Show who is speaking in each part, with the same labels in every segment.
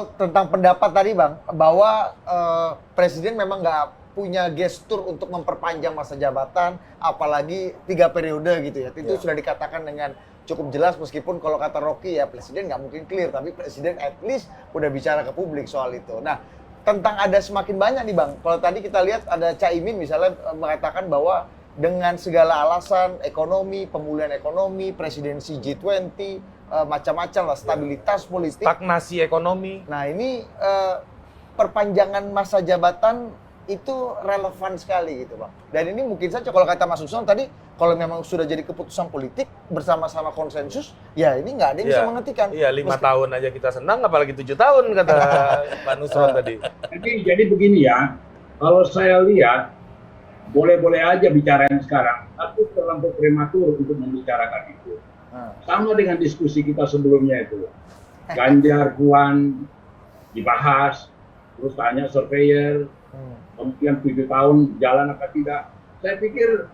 Speaker 1: kalau tentang pendapat tadi Bang, bahwa Presiden memang nggak punya gestur untuk memperpanjang masa jabatan, apalagi 3 periode gitu ya. Itu sudah dikatakan dengan cukup jelas, meskipun kalau kata Rocky ya Presiden nggak mungkin clear, tapi Presiden at least udah bicara ke publik soal itu. Nah, tentang ada semakin banyak nih Bang, kalau tadi kita lihat ada Caimin misalnya mengatakan bahwa dengan segala alasan ekonomi, pemulihan ekonomi, presidensi G20, macam-macam lah, stabilitas politik,
Speaker 2: stagnasi ekonomi.
Speaker 1: nah ini perpanjangan masa jabatan itu relevan sekali gitu Bang. Dan ini mungkin saja kalau kata Mas Usman tadi, kalau memang sudah jadi keputusan politik bersama-sama konsensus, ya ini nggak ada yang bisa menghentikan.
Speaker 2: Iya, 5 tahun aja kita senang, apalagi 7 tahun kata Pak Nusron tadi.
Speaker 3: Jadi begini ya, kalau saya lihat boleh-boleh aja bicara yang sekarang, tapi terlampau prematur untuk membicarakan itu. Sama dengan diskusi kita sebelumnya itu, Ganjar, Puan dibahas, terus tanya surveyor, kemudian 7 tahun jalan apa tidak. Saya pikir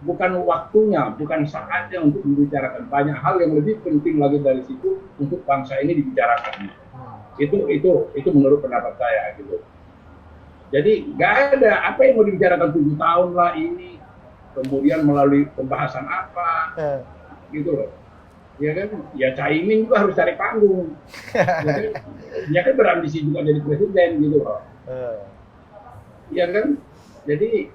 Speaker 3: bukan waktunya, bukan saatnya untuk membicarakan banyak hal yang lebih penting lagi dari situ untuk bangsa ini dibicarakan. Itu menurut pendapat saya gitu. Jadi nggak ada apa yang mau dibicarakan 7 tahun lah ini, kemudian melalui pembahasan apa, gitu loh. Ya kan, ya Caimin juga harus cari panggung. Ya kan berambisi juga jadi presiden gitu loh. Ya kan, jadi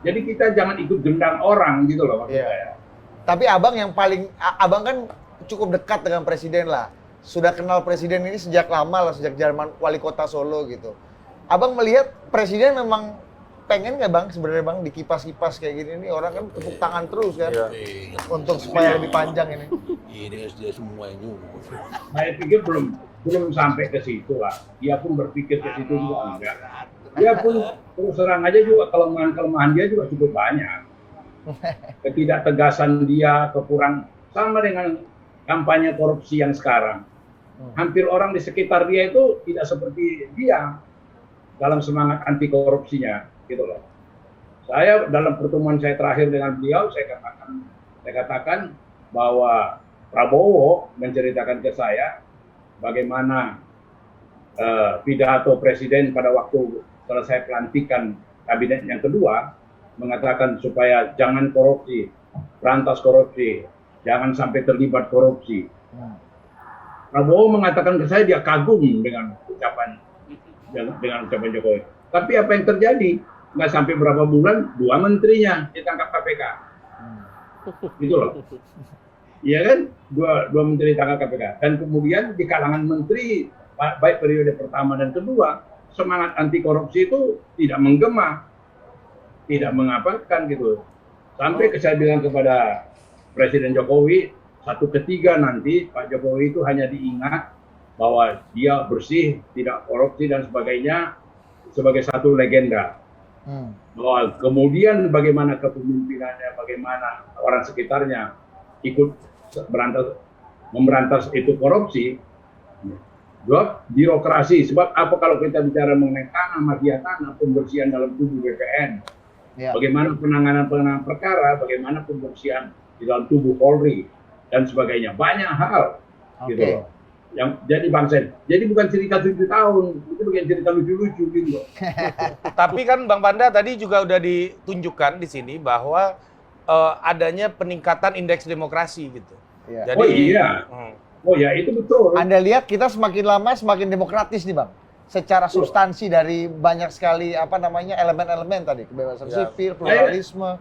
Speaker 3: kita jangan ikut gendang orang gitu loh maksud saya.
Speaker 1: Tapi abang kan cukup dekat dengan presiden lah. Sudah kenal presiden ini sejak lama lah, sejak zaman wali kota Solo gitu. Abang melihat presiden memang pengen nggak Bang sebenarnya Bang dikipas-kipas kayak gini, ini orang kan tepuk tangan terus kan untuk supaya lebih panjang ini.
Speaker 4: Ini dia semua ini.
Speaker 3: Saya pikir belum sampai ke situ lah. Dia pun berpikir ke situ juga enggak. Dia pun terus terang aja juga kelemahan dia juga cukup banyak. Ketidaktegasan dia, sama dengan kampanye korupsi yang sekarang. Hampir orang di sekitar dia itu tidak seperti dia dalam semangat anti korupsinya, gitu loh. Saya dalam pertemuan saya terakhir dengan beliau, saya katakan bahwa Prabowo menceritakan ke saya bagaimana pidato presiden pada waktu selesai pelantikan kabinet yang kedua, mengatakan supaya jangan korupsi, berantas korupsi, jangan sampai terlibat korupsi. Prabowo mengatakan ke saya dia kagum dengan ucapan Jokowi. Tapi apa yang terjadi? Nggak sampai berapa bulan, 2 menterinya ditangkap KPK. Gitu loh. Iya kan? Dua menteri ditangkap KPK. Dan kemudian di kalangan menteri, baik periode pertama dan kedua, semangat anti korupsi itu tidak menggema, tidak mengapakan gitu. Sampai saya bilang kepada Presiden Jokowi, 1/3 nanti Pak Jokowi itu hanya diingat bahwa dia bersih, tidak korupsi dan sebagainya sebagai satu legenda. Bahwa kemudian bagaimana kepemimpinannya, bagaimana orang sekitarnya ikut memberantas itu korupsi, birokrasi. Sebab apa kalau kita bicara mengenai tanah, mafia tanah, pembersihan dalam tubuh BPN, bagaimana penanganan perkara, bagaimana pembersihan di dalam tubuh Polri dan sebagainya, banyak hal gitu loh. Yang jadi bangsa, jadi bukan cerita 7 tahun, itu bukan cerita lucu-lucu gitu.
Speaker 2: Tapi kan Bang Panda tadi juga udah ditunjukkan di sini bahwa adanya peningkatan indeks demokrasi gitu.
Speaker 3: Jadi, oh iya itu betul.
Speaker 1: Anda lihat kita semakin lama semakin demokratis nih Bang. Secara substansi dari banyak sekali elemen-elemen tadi, kebebasan sipil, pluralisme.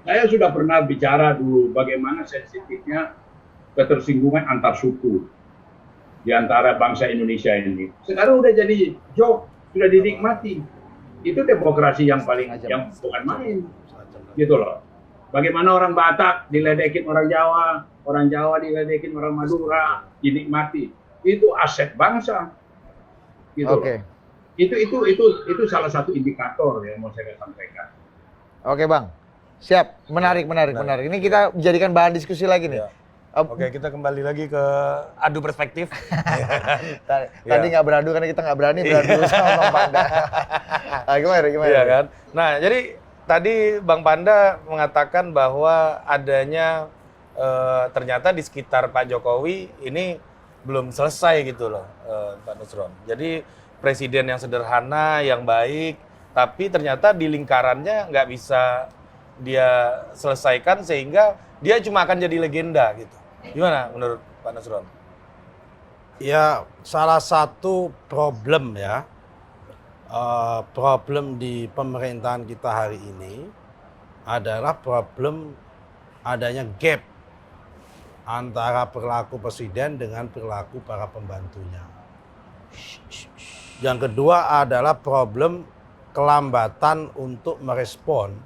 Speaker 3: Saya sudah pernah bicara dulu bagaimana sensitifnya ketersinggungan antar suku di antara bangsa Indonesia ini. Sekarang udah jadi joke, sudah dinikmati. Itu demokrasi yang bukan main, gitu loh. Bagaimana orang Batak diledekin orang Jawa diledekin orang Madura, dinikmati. Itu aset bangsa, gitu loh. Itu salah satu indikator yang mau saya sampaikan.
Speaker 1: Oke Bang, siap, menarik. Ini kita jadikan bahan diskusi lagi nih.
Speaker 2: Oke, kita kembali lagi ke adu perspektif.
Speaker 1: Tadi nggak beradu karena kita nggak berani beradu sama Bang Panda. Gimana?
Speaker 2: Iya kan? Nah, jadi tadi Bang Panda mengatakan bahwa adanya ternyata di sekitar Pak Jokowi ini belum selesai gitu loh, Pak Nusron. Jadi presiden yang sederhana, yang baik, tapi ternyata di lingkarannya nggak bisa dia selesaikan sehingga dia cuma akan jadi legenda gitu. Gimana menurut Pak Nusron?
Speaker 4: Ya, salah satu problem ya, problem di pemerintahan kita hari ini adalah problem adanya gap antara perilaku presiden dengan perilaku para pembantunya. Yang kedua adalah problem kelambatan untuk merespon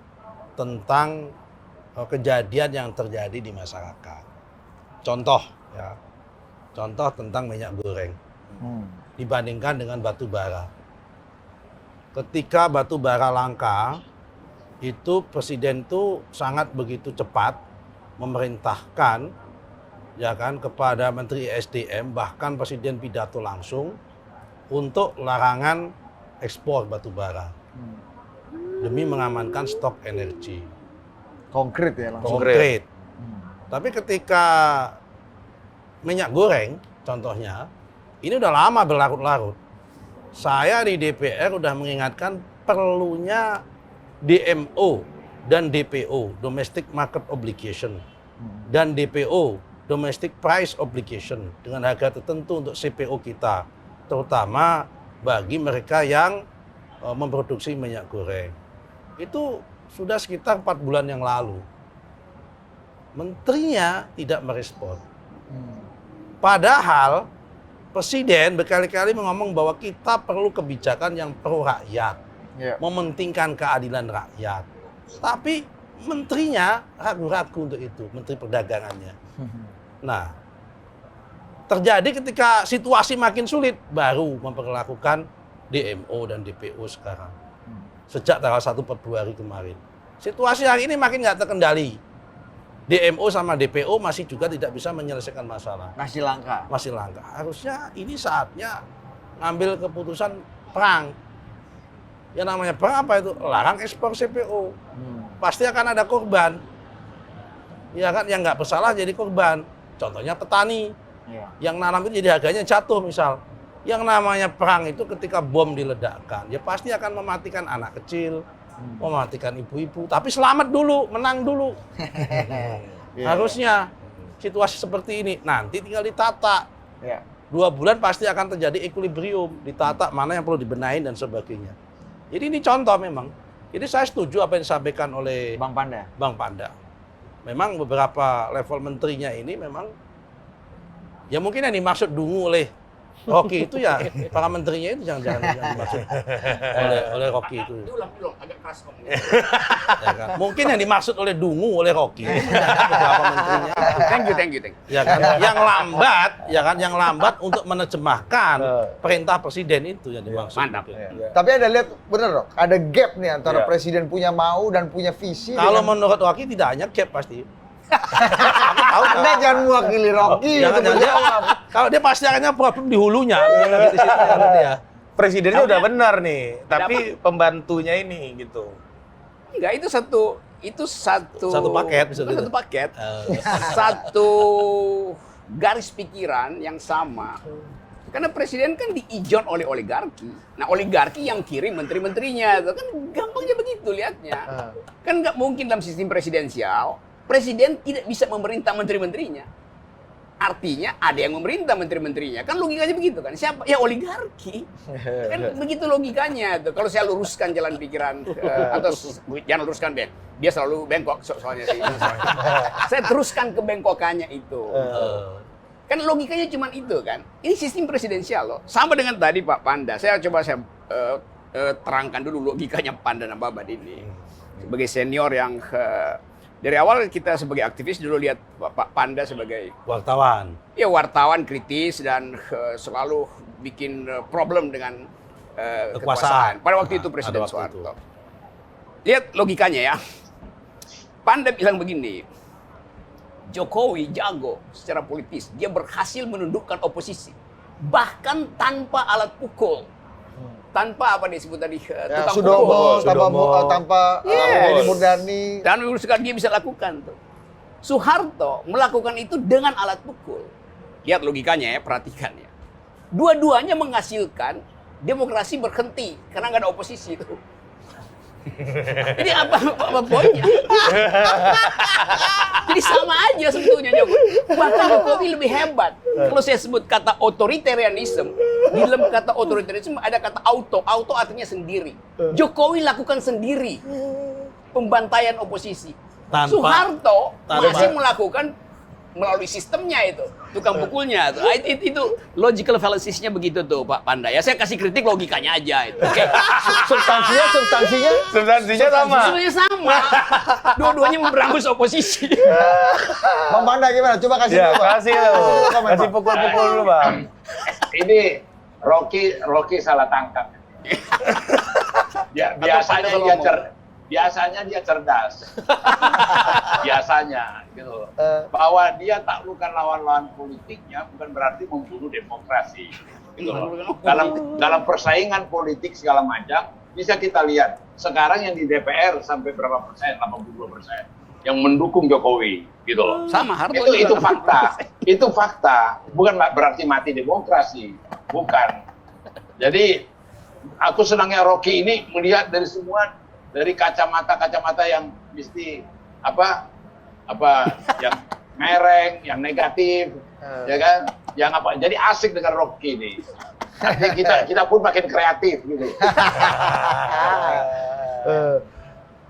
Speaker 4: tentang kejadian yang terjadi di masyarakat. Contoh ya, contoh tentang minyak goreng dibandingkan dengan batu bara. Ketika batu bara langka, itu presiden itu sangat begitu cepat memerintahkan ya kan kepada Menteri SDM, bahkan presiden pidato langsung untuk larangan ekspor batu bara demi mengamankan stok energi.
Speaker 1: Konkret ya langsung.
Speaker 4: Konkret. Tapi ketika minyak goreng contohnya, ini udah lama berlarut-larut. Saya di DPR udah mengingatkan perlunya DMO dan DPO, Domestic Market Obligation, dan DPO, Domestic Price Obligation, dengan harga tertentu untuk CPO kita, terutama bagi mereka yang memproduksi minyak goreng. Itu sudah sekitar 4 bulan yang lalu. Menterinya tidak merespon. Padahal presiden berkali-kali ngomong bahwa kita perlu kebijakan yang pro rakyat, mementingkan keadilan rakyat. Tapi menterinya ragu-ragu untuk itu, menteri perdagangannya. Nah, terjadi ketika situasi makin sulit, baru memperlakukan DMO dan DPO sekarang. Sejak tanggal 1 Februari kemarin. Situasi hari ini makin nggak terkendali. DMO sama DPO masih juga tidak bisa menyelesaikan masalah.
Speaker 1: Masih langka.
Speaker 4: Masih langka. Harusnya ini saatnya ngambil keputusan perang. Yang namanya perang apa itu? Larang ekspor CPO. Pasti akan ada korban. Ya kan, yang nggak bersalah jadi korban. Contohnya petani. Yang nanam itu jadi harganya jatuh misal. Yang namanya perang itu ketika bom diledakkan, ya pasti akan mematikan anak kecil, mematikan ibu-ibu. Tapi selamat dulu, menang dulu. Harusnya situasi seperti ini nanti tinggal ditata. 2 bulan pasti akan terjadi equilibrium, ditata mana yang perlu dibenahin dan sebagainya. Jadi ini contoh memang. Jadi saya setuju apa yang disampaikan oleh Bang Panda. Memang beberapa level menterinya ini memang ya mungkin yang dimaksud dungu oleh Rocky itu ya para menterinya itu jangan dimaksud oleh Rocky itu.
Speaker 5: Diulang agak keras ngomongnya.
Speaker 4: Ya kan? Mungkin yang dimaksud oleh dungu oleh Rocky itu beberapa menterinya.
Speaker 5: Thank you.
Speaker 4: Ya kan? Yang lambat untuk menerjemahkan perintah presiden itu yang dimaksud.
Speaker 5: Mantap.
Speaker 1: Tapi ada lihat bener dong, ada gap nih antara presiden punya mau dan punya visi.
Speaker 4: Kalau menurut Rocky tidak hanya gap pasti.
Speaker 1: Anda jangan mewakili Rocky
Speaker 4: Jangan
Speaker 1: untuk menjawab.
Speaker 4: Kalau dia pasti akannya problem di hulunya. Di situ dia.
Speaker 2: Presidennya udah benar nih, tapi pembantunya ini gitu.
Speaker 5: Enggak, itu satu
Speaker 4: Satu paket, bisa gitu.
Speaker 5: satu paket. Satu garis pikiran yang sama. Karena presiden kan diijon oleh oligarki. Nah, oligarki yang kirim menteri-menterinya. Itu kan gampangnya begitu lihatnya. Kan nggak mungkin dalam sistem presidensial, presiden tidak bisa memerintah menteri-menterinya. Artinya ada yang memerintah menteri-menterinya. Kan logikanya begitu kan. Siapa? Ya oligarki. Kan begitu logikanya tuh. Kalau saya luruskan jalan pikiran atau jangan luruskan Ben. Dia selalu bengkok soalnya sih. Saya teruskan kebengkokannya itu. Kan logikanya cuma itu kan. Ini sistem presidensial loh. Sama dengan tadi Pak Panda. Saya terangkan dulu logikanya Panda dan Babat ini. Sebagai senior yang dari awal kita sebagai aktivis dulu lihat Pak Panda sebagai
Speaker 4: Wartawan.
Speaker 5: ya wartawan kritis dan selalu bikin problem dengan kekuasaan. Pada waktu itu Presiden Soeharto. Lihat logikanya ya. Panda bilang begini, Jokowi jago secara politis, dia berhasil menundukkan oposisi, bahkan tanpa alat pukul. Tanpa apa disebut tadi tukang
Speaker 1: Sudomo,
Speaker 5: pukul.
Speaker 1: tanpa Edi Murdani.
Speaker 5: Dan dia bisa lakukan tuh. Soeharto melakukan itu dengan alat pukul. lihat logikanya ya, perhatikan ya. Dua-duanya menghasilkan demokrasi berhenti karena nggak ada oposisi itu. Jadi apa poinnya? Jadi sama aja sebetulnya Jokowi. Bahkan Jokowi lebih hebat. Kalau saya sebut kata otoritarianisme, di dalam kata otoritarianisme ada kata auto. Auto artinya sendiri. Jokowi lakukan sendiri pembantaian oposisi. Soeharto masih melakukan melalui sistemnya itu, tukang pukulnya tuh. Itu logical fallacies-nya begitu tuh Pak Panda. Ya saya kasih kritik logikanya aja itu. Oke.
Speaker 1: Substansinya
Speaker 2: sama.
Speaker 5: Sebenarnya sama. Dua-duanya memberangus oposisi.
Speaker 1: Bang Panda gimana? Coba kasih
Speaker 2: Ya,
Speaker 1: dulu, Bang.
Speaker 2: kasih dulu. Kasih pukul-pukul dulu, Bang.
Speaker 3: Ini Rocky salah tangkap. Biasanya dia cerdas. Biasanya gitu. Bahwa dia taklukkan lawan-lawan politiknya bukan berarti membunuh demokrasi. Gitu loh. Dalam persaingan politik segala macam bisa kita lihat sekarang yang di DPR sampai berapa persen, 80% yang mendukung Jokowi gitu loh.
Speaker 5: Sama Harto
Speaker 3: Itu
Speaker 5: juga.
Speaker 3: fakta. Itu fakta. Bukan berarti mati demokrasi. Bukan. Jadi aku senangnya Rocky ini melihat dari kacamata yang mesti apa yang mereng, yang negatif, ya kan? Yang apa? Jadi asik dengan Rocky ini. Artinya kita pun makin kreatif gitu.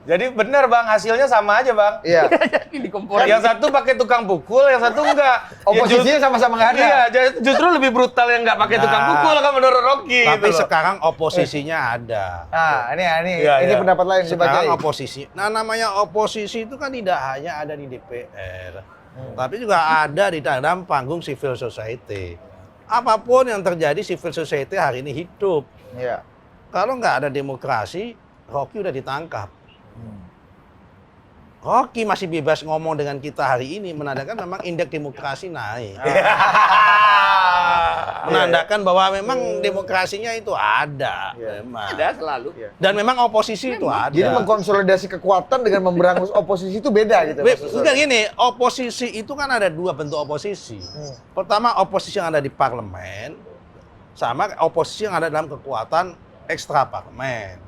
Speaker 2: Jadi benar Bang, hasilnya sama aja Bang.
Speaker 1: Iya.
Speaker 2: Yang satu pakai tukang pukul, yang satu enggak.
Speaker 1: Oposisinya sama-sama nggak ada.
Speaker 2: Iya, justru lebih brutal yang nggak pakai tukang pukul kan menurut Rocky.
Speaker 4: Tapi
Speaker 2: gitu loh.
Speaker 4: sekarang oposisinya ada.
Speaker 1: Nah, ini
Speaker 2: Iya, iya.
Speaker 1: pendapat lain
Speaker 4: Sekarang
Speaker 1: sebagai
Speaker 4: oposisi. Nah, namanya oposisi itu kan tidak hanya ada di DPR, tapi juga ada di dalam panggung civil society. Apapun yang terjadi, civil society hari ini hidup.
Speaker 1: Iya.
Speaker 4: Kalau nggak ada demokrasi, Rocky udah ditangkap. Rocky masih bebas ngomong dengan kita hari ini, menandakan memang indeks demokrasi naik. Menandakan bahwa memang demokrasinya itu ada. Memang.
Speaker 5: Ada selalu.
Speaker 4: Dan memang oposisi itu ada.
Speaker 1: Jadi mengkonsolidasi kekuatan dengan memberangus oposisi itu beda gitu.
Speaker 4: Enggak gini, oposisi itu kan ada dua bentuk oposisi. Pertama oposisi yang ada di parlemen, sama oposisi yang ada dalam kekuatan ekstra parlemen.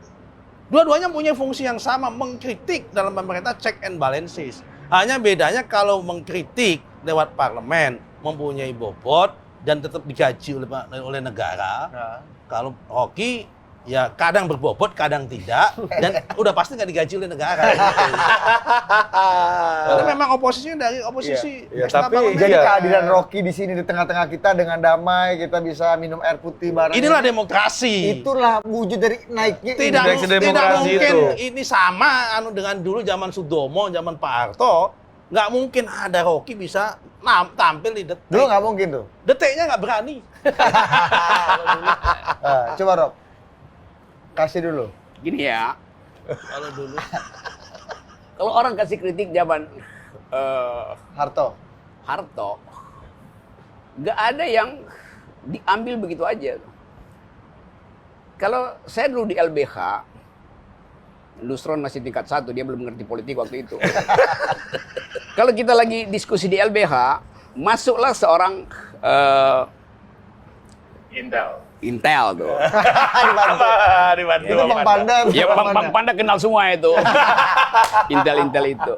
Speaker 4: Dua-duanya punya fungsi yang sama, mengkritik dalam pemerintah, check and balances. Hanya bedanya kalau mengkritik lewat parlemen, mempunyai bobot dan tetap digaji oleh negara. Kalau Rocky ya kadang berbobot, kadang tidak, dan udah pasti nggak digaji oleh negara. Karena memang oposisinya dari oposisi.
Speaker 2: Iya,
Speaker 4: ekstra
Speaker 2: tapi
Speaker 4: parlemen.
Speaker 1: Jadi
Speaker 2: Iya.
Speaker 1: kehadiran Rocky di sini di tengah-tengah kita dengan damai, kita bisa minum air putih bareng.
Speaker 4: Inilah demokrasi.
Speaker 1: Itulah wujud dari naiknya
Speaker 4: Tidak,
Speaker 2: Indeks
Speaker 4: tidak
Speaker 2: demokrasi
Speaker 4: mungkin
Speaker 2: itu.
Speaker 4: ini sama dengan dulu zaman Sudomo, zaman Pak Harto. Nggak mungkin ada Rocky bisa tampil di detik.
Speaker 1: Dulu nggak mungkin tuh.
Speaker 4: Detiknya nggak berani.
Speaker 1: Coba Rob, kasih dulu.
Speaker 5: Gini ya,
Speaker 4: Kalau dulu.
Speaker 5: kalau orang kasih kritik zaman
Speaker 1: Harto.
Speaker 5: Harto, nggak ada yang diambil begitu aja. Kalau saya dulu di LBH, Nusron masih tingkat 1, dia belum mengerti politik waktu itu. Kalau kita lagi diskusi di LBH, masuklah seorang Intel tuh.
Speaker 2: Dibantu
Speaker 1: Itu Bang Panda.
Speaker 5: Ya Bang Panda kenal semua itu. Intel itu.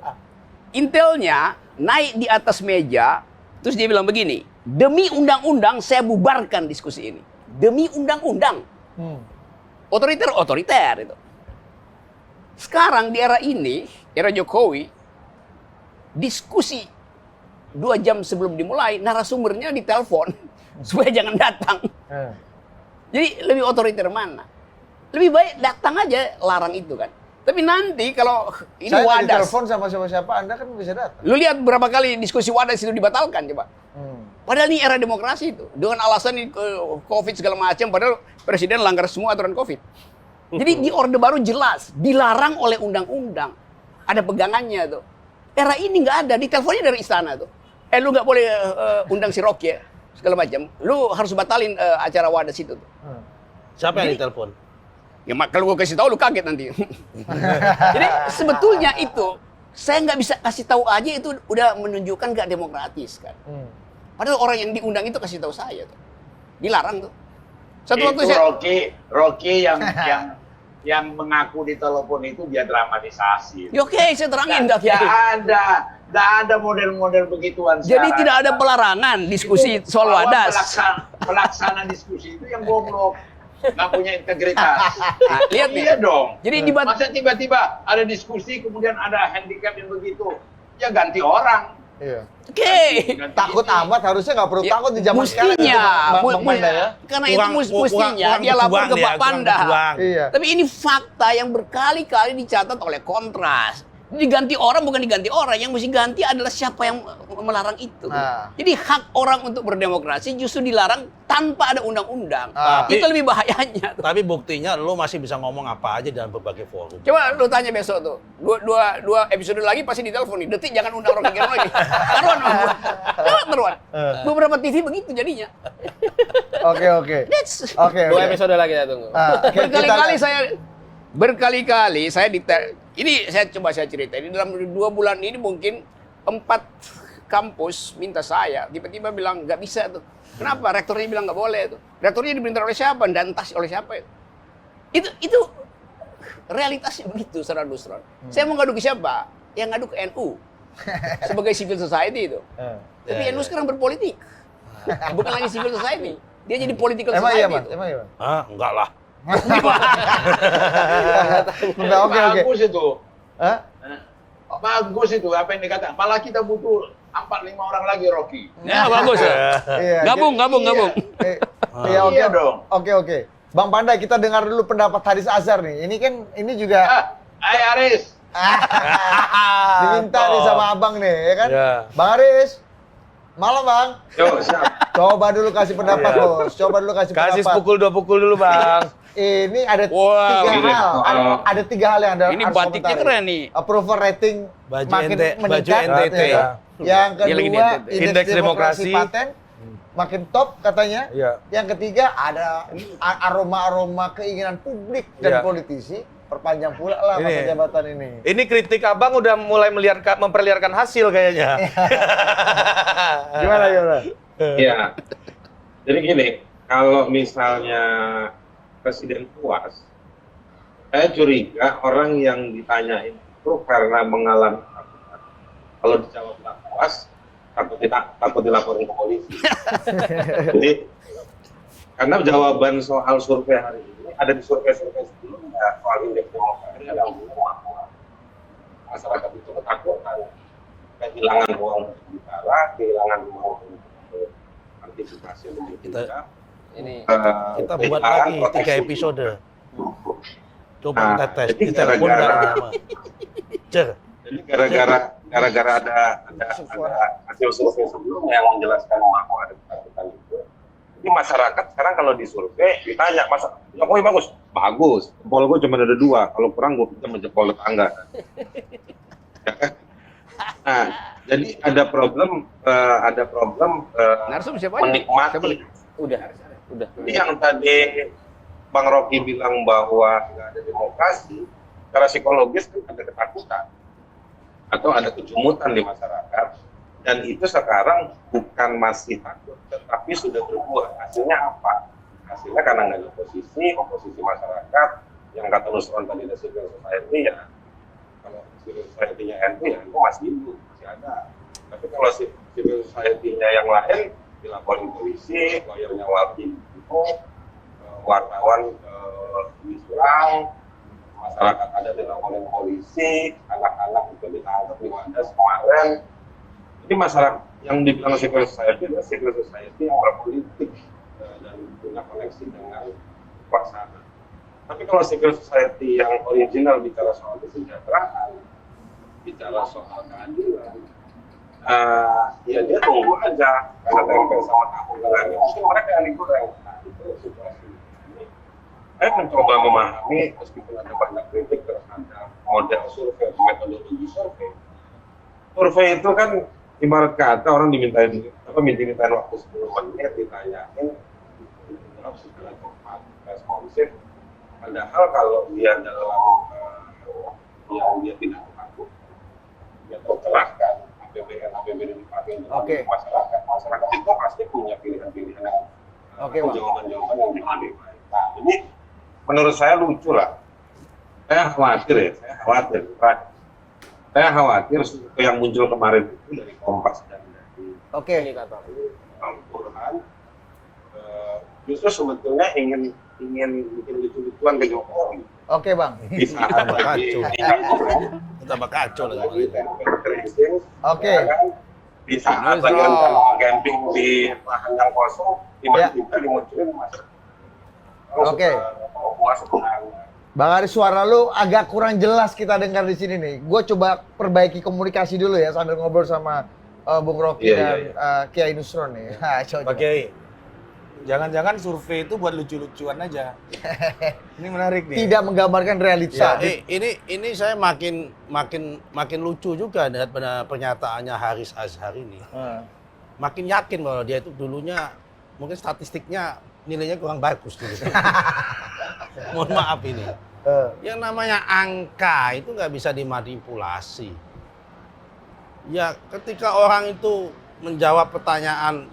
Speaker 5: Intelnya naik di atas meja, terus dia bilang begini, demi undang-undang saya bubarkan diskusi ini. Demi undang-undang. Otoriter itu. Sekarang di era ini, era Jokowi, diskusi 2 jam sebelum dimulai, narasumbernya ditelepon supaya jangan datang. Jadi lebih otoriter mana? Lebih baik datang aja, larang itu kan. Tapi nanti kalau ini
Speaker 1: Saya nggak
Speaker 5: Wadas,
Speaker 1: ditelepon sama siapa-siapa, Anda kan bisa datang.
Speaker 5: lu lihat berapa kali diskusi Wadas itu dibatalkan coba. Padahal ini era demokrasi itu. Dengan alasan ini COVID segala macam, padahal presiden langgar semua aturan COVID. Jadi di Orde Baru jelas, dilarang oleh undang-undang. Ada pegangannya tuh. Era ini nggak ada, diteleponnya dari istana tuh. Lu nggak boleh undang si Rocky ya, segala macam. Lu harus batalin acara Wadas itu tuh.
Speaker 4: Siapa yang ditelepon?
Speaker 5: Ya kalau gue kasih tahu lu kaget nanti. Jadi sebetulnya itu saya nggak bisa kasih tahu aja, itu udah menunjukkan nggak demokratis kan. Padahal orang yang diundang itu kasih tahu saya tuh. Dilarang tuh. Satu waktu
Speaker 6: Itu
Speaker 5: saya
Speaker 6: Rocky yang mengaku di telepon itu dia dramatisasi.
Speaker 5: ya oke, saya terangin dah.
Speaker 6: Nggak ada model-model begituan.
Speaker 5: Jadi
Speaker 6: sekarang.
Speaker 5: tidak ada pelarangan diskusi
Speaker 6: Itu
Speaker 5: soal
Speaker 6: bahwa
Speaker 5: wadas.
Speaker 6: Pelaksana diskusi itu yang goblok, nggak punya integritas.
Speaker 5: Nah, lihat nih.
Speaker 6: Iya dong.
Speaker 5: Jadi debat
Speaker 6: Masa tiba-tiba ada diskusi kemudian ada handicap yang begitu, ya ganti orang.
Speaker 1: Iya.
Speaker 5: oke.
Speaker 6: Ganti
Speaker 1: Takut
Speaker 6: ini.
Speaker 1: amat, harusnya nggak perlu
Speaker 5: Ya,
Speaker 1: takut di zaman sekarang.
Speaker 5: mestinya,
Speaker 1: gitu, Bang Panda ya.
Speaker 5: karena itu mestinya dia lapor ke Pak Panda.
Speaker 1: Iya.
Speaker 5: Tapi ini fakta yang berkali-kali dicatat oleh Kontras. Diganti orang bukan diganti orang, yang mesti ganti adalah siapa yang melarang itu.
Speaker 1: Nah.
Speaker 5: Jadi hak orang untuk berdemokrasi justru dilarang tanpa ada undang-undang.
Speaker 1: Ah.
Speaker 5: Itu lebih bahayanya. Tuh.
Speaker 4: Tapi buktinya lo masih bisa ngomong apa aja dalam berbagai forum.
Speaker 5: Coba lu tanya besok tuh, dua episode lagi pasti ditelepon nih. Detik jangan undang Rocky Gerung lagi. Taruhan sama gua. Taruhan. Beberapa TV begitu jadinya.
Speaker 1: Oke.
Speaker 5: That's
Speaker 1: Oke.
Speaker 7: Dua episode lagi kita tunggu.
Speaker 5: Berkali-kali saya ini saya coba saya cerita. Ini dalam 2 bulan ini mungkin 4 kampus minta saya, tiba-tiba bilang nggak bisa tuh. Kenapa? Rektornya bilang nggak boleh tuh. Rektornya diperintah oleh siapa? Dan entah oleh siapa itu realitasnya begitu, Saudara Nusron. Saya mau ngadu ke siapa? Yang ngadu ke NU sebagai civil society itu. Tapi NU sekarang berpolitik, bukan lagi civil society. Dia jadi political
Speaker 1: Emang
Speaker 5: society.
Speaker 1: iya, Mas?
Speaker 5: itu.
Speaker 1: Emang iya, Mas?
Speaker 4: Ah, enggak lah.
Speaker 1: Enggak, oke.
Speaker 6: Bagus itu.
Speaker 1: Hah?
Speaker 6: Bagus itu apa yang dikatakan. Malah kita butuh 4-5 orang lagi Rocky.
Speaker 5: Ya bagus ya.
Speaker 1: Iya.
Speaker 5: Gabung.
Speaker 1: Iya, oke.
Speaker 6: Iya dong.
Speaker 1: Oke. Bang Panda, kita dengar dulu pendapat Haris Azhar nih. Ini juga
Speaker 6: Hai Aris.
Speaker 1: diminta nih sama Abang nih, ya kan?
Speaker 2: Ya.
Speaker 1: Bang Haris. Malam, Bang.
Speaker 6: Yo, siap.
Speaker 1: Coba dulu kasih pendapat,
Speaker 2: Iya.
Speaker 1: Bos. Coba dulu kasih
Speaker 2: Kasih
Speaker 1: pendapat.
Speaker 2: pukul 2 pukul dulu, Bang.
Speaker 1: Ini ada
Speaker 5: Wow,
Speaker 1: 3
Speaker 6: ini.
Speaker 1: hal. Ada 3 hal yang
Speaker 5: Ini
Speaker 1: harus
Speaker 5: batiknya
Speaker 1: komentari.
Speaker 5: keren nih.
Speaker 1: Approval rating
Speaker 4: Baju
Speaker 1: makin
Speaker 4: baju
Speaker 1: meningkat.
Speaker 4: NTT.
Speaker 1: ya kan? Yang
Speaker 5: Dia lagi di
Speaker 1: kedua,
Speaker 5: NTT.
Speaker 1: indeks demokrasi
Speaker 2: Demokrasi.
Speaker 1: paten makin top katanya.
Speaker 2: Iya.
Speaker 1: Yang ketiga ada aroma-aroma keinginan publik dan
Speaker 2: Iya.
Speaker 1: politisi. Perpanjang pula lah
Speaker 2: Ini.
Speaker 1: masa jabatan ini.
Speaker 2: Ini kritik Abang udah mulai memperlihatkan hasil kayaknya.
Speaker 1: Gimana?
Speaker 8: Iya. Jadi gini, kalau misalnya Presiden puas, saya curiga orang yang ditanyain itu karena mengalami ketakutan. Kalau dijawab nggak puas, takut dilaporin ke polisi. Jadi, karena jawaban soal survei hari ini ada di survei-survei sebelumnya soal indeks demokrasi ada bahwa masyarakat itu ketakutan, kehilangan ruang untuk bicara, kehilangan ruang untuk antisipasi untuk
Speaker 4: Kita-
Speaker 7: Ini
Speaker 4: Kita buat lagi 3 episode. Coba kita tes.
Speaker 8: jadi
Speaker 4: Kita telepon
Speaker 8: gara-gara-
Speaker 4: nggak sama. Cer.
Speaker 8: Jadi gara-gara ada hasil survei sebelumnya yang menjelaskan bahwa ada ketakutan itu. Jadi masyarakat sekarang kalau disurvei ditanya, masa Jokowi bagus, jempol gue cuma ada 2, kalau kurang gue bisa menjempol tetangga. Ya kan? Nah, jadi ada problem
Speaker 5: Narsum siapa aja?
Speaker 8: menikmati.
Speaker 7: udah.
Speaker 8: Jadi yang tadi Bang Rocky bilang bahwa nggak ada demokrasi, secara psikologis kan ada ketakutan atau ada kecumutan di masyarakat, dan itu sekarang bukan masih takut, tetapi sudah berbuah. Hasilnya apa? Hasilnya karena nggak ada oposisi masyarakat, yang kata Nusron tadi ada civil society ya. Kalau civil society-nya NU ya itu masih ada. Tapi kalau civil society-nya yang lain dilaporin polisi, lawyernya Walki itu, wartawan diserang, masyarakat ada dilaporin polisi, anak-anak juga ditangkap di Wadas kemarin. Jadi masyarakat yang dibilang civil society adalah civil society yang berpolitik dan punya koneksi dengan kekuasaan. Tapi kalau civil society yang original bicara soal kesejahteraan, bicara soal keadilan, ya dia tunggu aja karena tempe sama tahu goreng. Mungkin mereka yang digoreng. Nah, itu situasi ini. Saya mencoba memahami meskipun ada banyak kritik terhadap model survei, metodologi survei. Survei itu kan ibarat kata orang dimintain waktu 10 menit ditanyain jawab segala cepat, responsif. Padahal kalau dia dalam yang dia tidak takut, dia tercerahkan, APBD dipakai untuk
Speaker 1: Oke.
Speaker 8: masyarakat. Masyarakat itu pasti punya pilihan-pilihan yang
Speaker 1: Oke, Bang.
Speaker 8: jawaban-jawaban yang lebih baik. Jadi menurut saya lucu lah. Saya khawatir survei yang muncul kemarin itu dari Kompas dan dari
Speaker 1: Oke.
Speaker 8: Al-Quran justru sebetulnya ingin bikin lucu-lucuan ke Jokowi.
Speaker 1: Oke, Bang.
Speaker 8: Di saat lagi
Speaker 4: Tambah kacau lagi.
Speaker 1: Oke.
Speaker 8: Di saat lagi camping di lahan yang kosong, tiba-tiba dimunculin mas.
Speaker 1: Oke. Bang Aris, suara lu agak kurang jelas kita dengar di sini nih. Gue coba perbaiki komunikasi dulu ya sambil ngobrol sama Bung Rocky dan Kiai Nusron nih.
Speaker 2: Pak Kiai, jangan-jangan survei itu buat lucu-lucuan aja. Ini menarik nih.
Speaker 1: Tidak menggambarkan realita.
Speaker 4: Ini saya makin lucu juga dengan pernyataannya Haris Azhar ini. Makin yakin bahwa dia itu dulunya mungkin statistiknya nilainya kurang bagus dulu. Mohon maaf ini. Yang namanya angka itu nggak bisa dimanipulasi. Ya ketika orang itu menjawab pertanyaan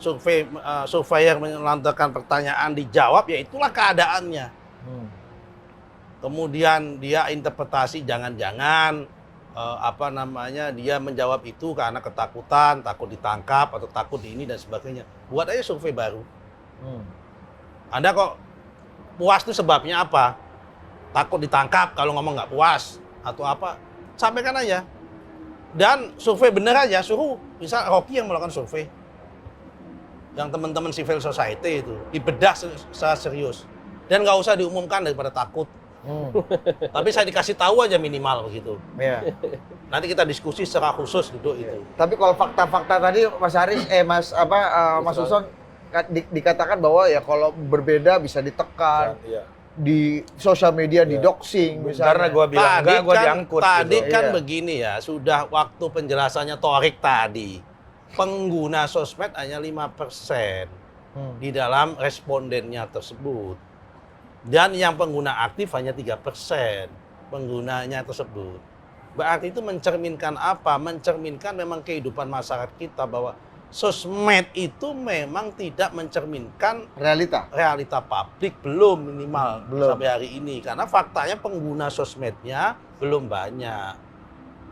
Speaker 4: surveyor melontarkan pertanyaan dijawab, ya itulah keadaannya. Kemudian dia interpretasi jangan-jangan dia menjawab itu karena ketakutan, takut ditangkap atau takut ini dan sebagainya. Buat aja survei baru. Anda kok puas itu sebabnya apa? Takut ditangkap kalau ngomong nggak puas atau apa? Sampaikan aja. Dan survei bener aja, suruh misal Rocky yang melakukan survei. Yang teman-teman civil society itu dibedah secara serius. Dan nggak usah diumumkan daripada takut. Tapi saya dikasih tahu aja minimal begitu.
Speaker 1: Iya.
Speaker 4: Nanti kita diskusi secara khusus duduk itu.
Speaker 1: Tapi kalau fakta-fakta tadi Mas Haris, Mas Uson dikatakan bahwa ya kalau berbeda bisa ditekan.
Speaker 2: Iya.
Speaker 1: Di sosial media, di doxing misalnya.
Speaker 2: Karena gua bilang enggak, gua diangkut.
Speaker 4: Tadi
Speaker 2: gitu.
Speaker 4: kan
Speaker 1: Iya.
Speaker 4: begini ya, sudah waktu penjelasannya Torik tadi. Pengguna sosmed hanya 5% di dalam respondennya tersebut. Dan yang pengguna aktif hanya 3% penggunanya tersebut. Berarti itu mencerminkan apa? Mencerminkan memang kehidupan masyarakat kita bahwa sosmed itu memang tidak mencerminkan realita publik, belum minimal sampai hari ini. Karena faktanya pengguna sosmednya belum banyak.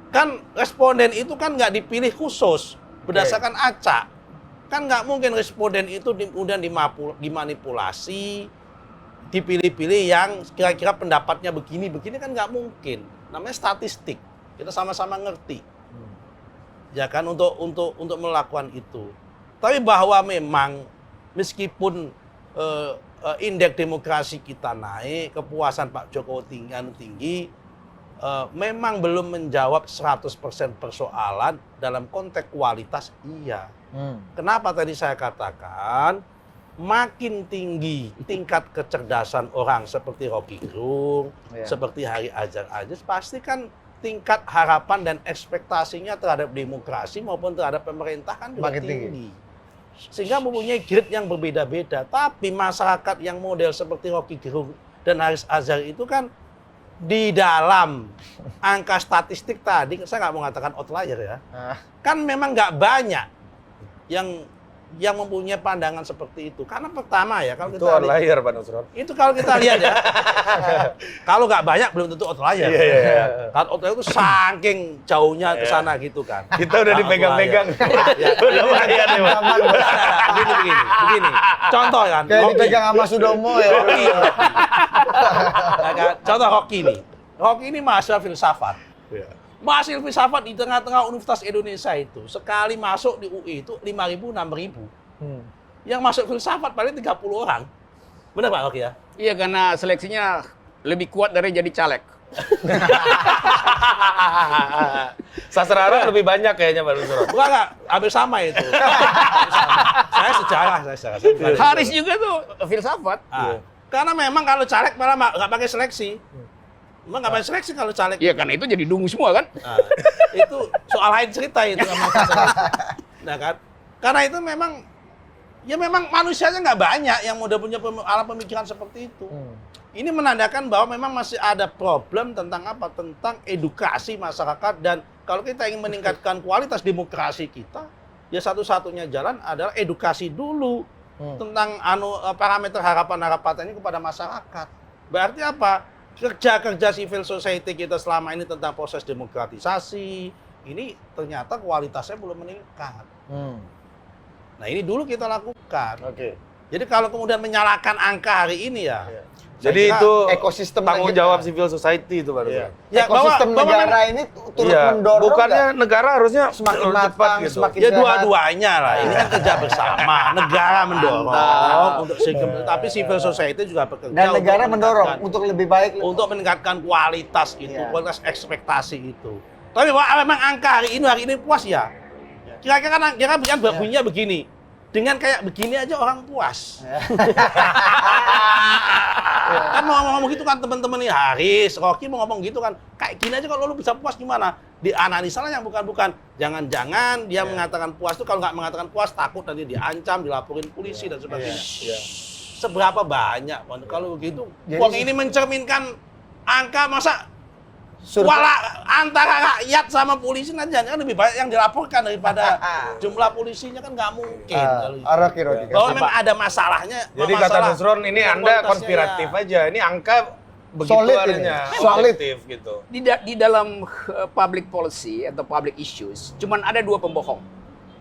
Speaker 4: Kan responden itu kan nggak dipilih khusus berdasarkan acak. Kan nggak mungkin responden itu kemudian dimanipulasi, dipilih-pilih yang kira-kira pendapatnya begini kan nggak mungkin. Namanya statistik. Kita sama-sama ngerti. Ya kan untuk melakukan itu. Tapi bahwa memang meskipun indeks demokrasi kita naik, kepuasan Pak Jokowi tinggi, memang belum menjawab 100% persoalan dalam konteks kualitas iya. Kenapa tadi saya katakan makin tinggi tingkat kecerdasan orang seperti Rocky Gerung, seperti Haris Azhar pasti kan tingkat harapan dan ekspektasinya terhadap demokrasi maupun terhadap pemerintah kan juga tinggi. Sehingga mempunyai grade yang berbeda-beda. Tapi masyarakat yang model seperti Rocky Gerung dan Haris Azhar itu kan di dalam angka statistik tadi, saya nggak mau mengatakan outlier ya, kan memang nggak banyak yang mempunyai pandangan seperti itu. Karena pertama ya, kalau
Speaker 2: itu
Speaker 4: kita
Speaker 2: outlier Pak Nusron.
Speaker 4: itu kalau kita lihat ya, kalau nggak banyak belum tentu outlier. Kalau outlier itu saking jauhnya ke sana gitu kan.
Speaker 2: Kita udah dipegang-pegang.
Speaker 4: Udah lumayan ya, Pak. Begini. Contoh kan.
Speaker 1: Kayak
Speaker 4: Rocky.
Speaker 1: dipegang sama Sudomo ya.
Speaker 4: Rocky. Nah, kan? Contoh Rocky nih. Rocky ini mahasiswa filsafat. Mahasiswa filsafat di tengah-tengah Universitas Indonesia itu sekali masuk di UI itu 5.000, 6.000. Yang masuk filsafat paling 30 orang. Benar Pak Rocky ya?
Speaker 5: Iya, karena seleksinya lebih kuat dari jadi caleg.
Speaker 2: Sastrara lebih banyak kayaknya Pak Nusron.
Speaker 4: Enggak, hampir sama itu. Saya sejarah.
Speaker 5: Haris juga tuh filsafat.
Speaker 4: Karena memang kalau caleg malah nggak pakai seleksi. Memang nggak pakai seleksi kalau caleg.
Speaker 5: Iya, karena itu jadi dungu semua kan?
Speaker 4: Nah, itu soal lain cerita itu. Nah kan? Karena itu memang manusianya nggak banyak yang udah punya alam pemikiran seperti itu. Ini menandakan bahwa memang masih ada problem tentang apa? Tentang edukasi masyarakat, dan kalau kita ingin meningkatkan kualitas demokrasi kita, ya satu-satunya jalan adalah edukasi dulu tentang parameter harapan-harapan ini kepada masyarakat. Berarti apa? Kerja-kerja civil society kita selama ini tentang proses demokratisasi, ini ternyata kualitasnya belum meningkat. Nah, ini dulu kita lakukan.
Speaker 1: Oke.
Speaker 4: Jadi kalau kemudian menyalahkan angka hari ini ya,
Speaker 2: Jadi
Speaker 4: saya kira
Speaker 2: itu
Speaker 1: ekosistem
Speaker 2: tanggung
Speaker 1: negara.
Speaker 2: jawab civil society itu Pak Nusron.
Speaker 4: ya,
Speaker 1: Ekosistem
Speaker 4: bahwa
Speaker 1: negara ini turut
Speaker 2: Iya,
Speaker 1: mendorong
Speaker 2: bukannya
Speaker 1: nggak?
Speaker 2: negara harusnya
Speaker 1: Semakin
Speaker 2: cepat
Speaker 1: matang,
Speaker 2: gitu.
Speaker 1: semakin
Speaker 4: ya
Speaker 1: sehat.
Speaker 4: dua-duanya lah. Ini kan kerja bersama. Negara mendorong untuk tapi civil society juga bekerja
Speaker 1: Dan
Speaker 4: untuk
Speaker 1: negara mendorong
Speaker 4: meningkatkan-
Speaker 1: untuk lebih baik.
Speaker 4: untuk meningkatkan kualitas itu,
Speaker 1: Iya.
Speaker 4: kualitas ekspektasi itu. Tapi memang angka hari ini puas ya. Kira-kira bunyinya begini. Dengan kayak begini aja orang puas. Kan mau ngomong gitu kan teman-teman nih, Haris, Rocky mau ngomong gitu kan. Kayak gini aja kalau lu bisa puas gimana? Dianalisa lah yang bukan-bukan. Jangan-jangan dia mengatakan puas itu, kalau nggak mengatakan puas takut nanti diancam, dilaporin polisi dan sebagainya. Seberapa banyak? Kalau begitu,
Speaker 1: Jadi
Speaker 4: uang ini mencerminkan angka masa
Speaker 1: Survei-
Speaker 4: wala antara rakyat sama polisi nanti kan lebih banyak yang dilaporkan daripada jumlah polisinya, kan nggak mungkin. kalau gitu.
Speaker 1: Rocky.
Speaker 4: Bahwa memang ada masalahnya.
Speaker 2: Jadi kata
Speaker 4: masalah
Speaker 2: Nusron ini Anda
Speaker 4: kualitasnya
Speaker 2: konspiratif
Speaker 4: ya.
Speaker 2: aja. Ini angka begitu
Speaker 1: Solid ini.
Speaker 2: adanya,
Speaker 1: Solid.
Speaker 2: objektif gitu.
Speaker 5: Di dalam public policy atau public issues, cuman ada dua pembohong.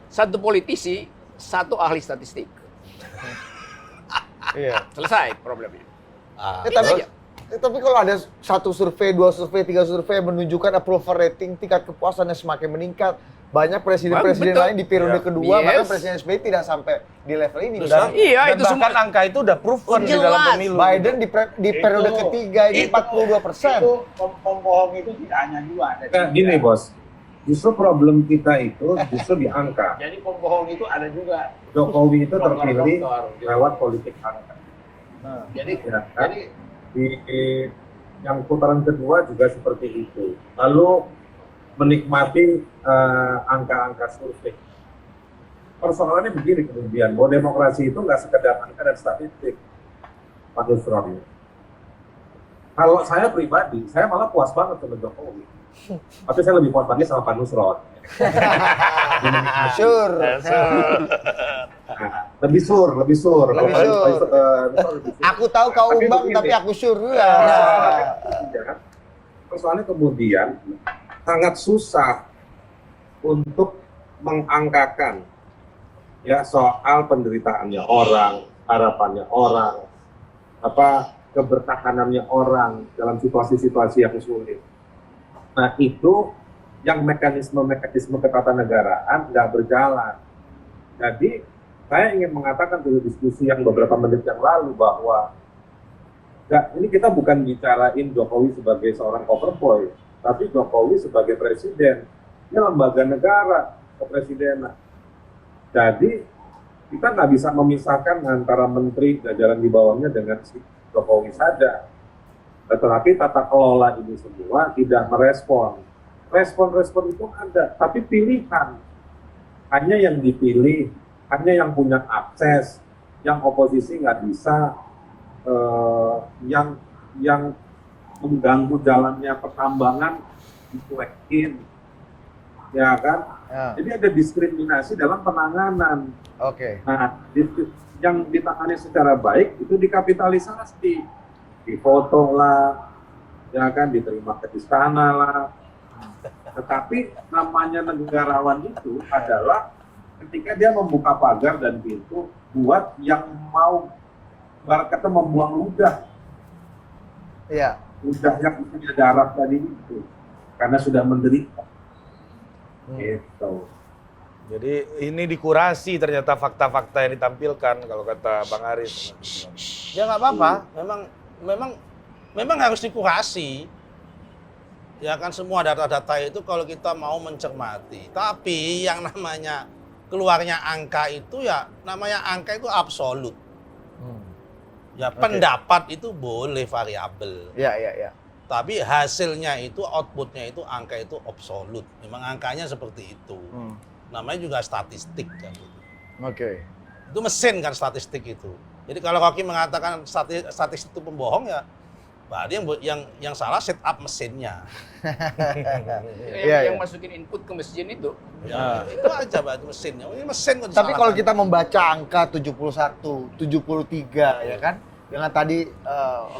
Speaker 5: Satu politisi, satu ahli statistik.
Speaker 1: Iya.
Speaker 5: Selesai problemnya.
Speaker 1: Tapi kalau ada satu survei, dua survei, tiga survei menunjukkan approval rating, tingkat kepuasannya semakin meningkat. Banyak presiden-presiden
Speaker 5: Betul.
Speaker 1: lain di periode
Speaker 2: Iya.
Speaker 1: kedua,
Speaker 5: Yes.
Speaker 1: bahkan presiden SBY tidak sampai di level ini.
Speaker 4: Terus,
Speaker 1: Dan
Speaker 5: Iya,
Speaker 2: Dan
Speaker 5: itu
Speaker 2: bahkan
Speaker 5: semua.
Speaker 2: angka itu udah proven di dalam
Speaker 5: Jelas.
Speaker 2: pemilu.
Speaker 1: Biden di periode
Speaker 6: Itu-
Speaker 1: ketiga ini 42%.
Speaker 6: Itu pembohong itu tidak hanya dua. ada
Speaker 8: Nah,
Speaker 6: tiga.
Speaker 8: gini bos, justru problem kita itu justru di angka.
Speaker 6: Jadi pembohong itu ada juga.
Speaker 8: Jokowi itu terpilih
Speaker 6: Dokter.
Speaker 8: lewat politik angka.
Speaker 6: Jadi
Speaker 8: Ya, kan?
Speaker 6: jadi
Speaker 8: Di yang putaran kedua juga seperti itu. Lalu menikmati angka-angka survei. Persoalannya begini kemudian, bahwa demokrasi itu nggak sekedar angka dan statistik, Pak Nusron. Kalau saya pribadi, saya malah puas banget sama Jokowi. Tapi saya lebih puas lagi sama Pak Nusron.
Speaker 1: Sure.
Speaker 8: Nah, lebih sur.
Speaker 1: Lebih sur.
Speaker 8: Nusron lebih sur.
Speaker 1: Aku tahu kau
Speaker 8: Tapi
Speaker 1: umbang,
Speaker 8: begini.
Speaker 1: tapi aku sure.
Speaker 8: Persoalannya kemudian sangat susah untuk mengangkakan ya soal penderitaannya orang, harapannya orang, kebertahanannya orang dalam situasi-situasi yang sulit. Nah itu yang mekanisme ketatanegaraan nggak berjalan. Jadi saya ingin mengatakan dari diskusi yang beberapa menit yang lalu bahwa ini kita bukan bicarain Jokowi sebagai seorang overboy, tapi Jokowi sebagai presiden. Ini lembaga negara, kepresidenan. Jadi kita nggak bisa memisahkan antara menteri jajaran di bawahnya dengan si Jokowi saja. Tetapi tata kelola ini semua tidak merespon. Respon-respon itu ada, tapi pilihan. Hanya yang dipilih, hanya yang punya akses, yang oposisi nggak bisa, yang mengganggu jalannya pertambangan dicuekin, ya kan?
Speaker 1: Ya.
Speaker 8: Jadi ada diskriminasi dalam penanganan.
Speaker 1: Oke.
Speaker 8: Nah, yang ditangani secara baik itu dikapitalisasi, difoto lah, ya kan, diterima ke istana lah. Tetapi namanya negarawan itu adalah ketika dia membuka pagar dan pintu buat yang mau barat kata membuang ludah.
Speaker 1: Iya.
Speaker 8: Ludah yang punya darah tadi itu karena sudah menderita. Gitu.
Speaker 2: Jadi ini dikurasi ternyata fakta-fakta yang ditampilkan kalau kata Bang Aris.
Speaker 4: Ya nggak apa-apa, memang harus dikurasi. Ya kan semua data-data itu kalau kita mau mencermati. Tapi yang namanya keluarnya angka itu ya namanya angka itu absolut. Ya pendapat itu boleh variabel.
Speaker 1: Iya.
Speaker 4: Tapi hasilnya itu, outputnya itu, angka itu absolut. Memang angkanya seperti itu. Namanya juga statistik kan gitu.
Speaker 1: Oke.
Speaker 4: Itu mesin kan statistik itu. Jadi kalau Rocky mengatakan statistik itu pembohong ya Berarti yang salah set up mesinnya.
Speaker 1: Iya,
Speaker 5: yang
Speaker 1: iya.
Speaker 5: masukin input ke mesin itu.
Speaker 4: Ya, itu aja berarti mesinnya. Ini mesin kok
Speaker 1: Tapi kalau
Speaker 4: disalahkan.
Speaker 1: kita membaca angka 71, 73 ya kan, dengan tadi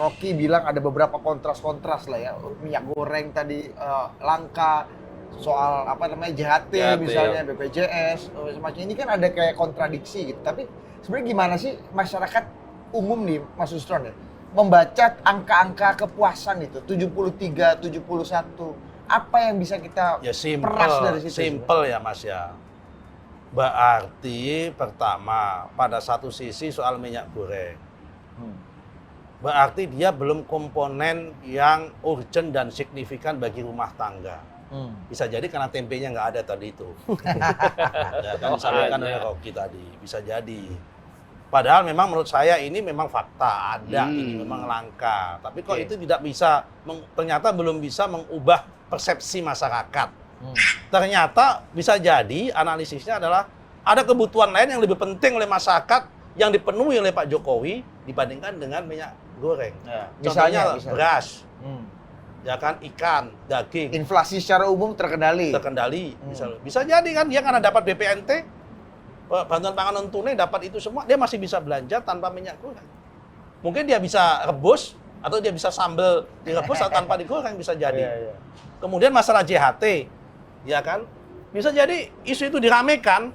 Speaker 1: Rocky bilang ada beberapa kontras-kontras lah ya, minyak goreng tadi langka, soal apa namanya JHT misalnya, BPJS, semacam ini kan ada kayak kontradiksi gitu. Tapi sebenarnya gimana sih masyarakat umum nih, Mas Nusron ya, membaca angka-angka kepuasan itu 73, 71, apa yang bisa kita
Speaker 4: Ya
Speaker 1: peras dari situ?
Speaker 4: simple ya Mas ya. Berarti pertama pada satu sisi soal minyak goreng. Berarti dia belum komponen yang urgent dan signifikan bagi rumah tangga. Bisa jadi karena tempenya nggak ada tadi itu. Ya kan disampaikan oleh Rocky tadi, bisa jadi. Padahal memang menurut saya ini memang fakta ada, ini memang langka. Tapi kok itu tidak bisa, ternyata belum bisa mengubah persepsi masyarakat. Ternyata bisa jadi analisisnya adalah ada kebutuhan lain yang lebih penting oleh masyarakat yang dipenuhi oleh Pak Jokowi dibandingkan dengan minyak goreng.
Speaker 1: Ya,
Speaker 4: Contohnya
Speaker 1: misalnya.
Speaker 4: beras, ya kan, ikan, daging,
Speaker 1: Inflasi secara umum terkendali.
Speaker 4: terkendali. Bisa jadi kan dia karena dapat BPNT, bantuan pangan non tunai, dapat itu semua, dia masih bisa belanja tanpa minyak goreng. Mungkin dia bisa rebus atau dia bisa sambal direbus atau tanpa digoreng, bisa jadi.
Speaker 1: Iya.
Speaker 4: Kemudian masalah JHT, ya kan, bisa jadi isu itu diramekan.